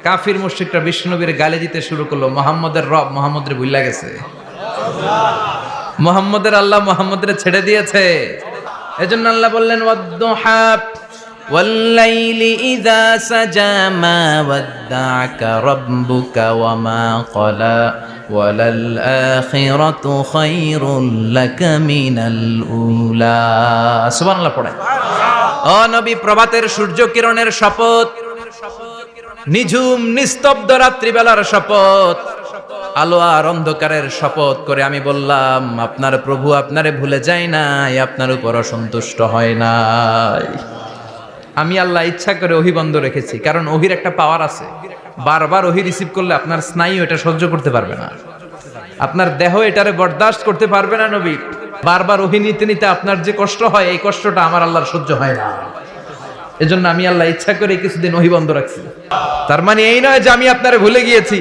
কাফির মুশরিকরা বিশ্ব নবীর গালি দিতে শুরু করলো, মুহাম্মদের রব মুহাম্মদের ভুইলা গেছে, মুহাম্মদের আল্লাহ মুহাম্মদের ছেড়ে দিয়েছে। এজন্য আল্লাহ বললেন ওয়াদ-দুহা ওয়াল-লাইলি ইযা সাজা মা ওয়াদ্দা'আকা রাব্বুকা ওয়া মা ক্বালা ওয়ালাল আখিরাতু খায়রুল লাকা মিনাল উলা। সুবহানাল্লাহ পড়ে। ও নবী, প্রভাতের সূর্য কিরণের শপথ, নিঝুম নিস্তব্ধ রাত্রিবেলার শপথ, আলো আর অন্ধকারের শপথ করে আমি বললাম, আপনার প্রভু আপনারে ভুলে যায় নাই, আপনার উপর অসন্তুষ্ট হয় নাই। আমি আল্লাহ ইচ্ছা করে ওহী বন্ধ রেখেছি, কারণ ওহীর একটা পাওয়ার আছে। বারবার ওহী রিসিভ করলে আপনার স্নায়ু এটা সহ্য করতে পারবে না, আপনার দেহ এটারে বরদাস্ত করতে পারবে না। নবী, বারবার ওহী নিতে নিতে আপনার যে কষ্ট হয়, এই কষ্টটা আমার আল্লাহর সহ্য হয় না। এজন্য আমি আল্লাহ ইচ্ছা করে কিছুদিন ওহী বন্ধ রাখছি। তার মানে এই নয় যে আমি আপনারে ভুলে গিয়েছি।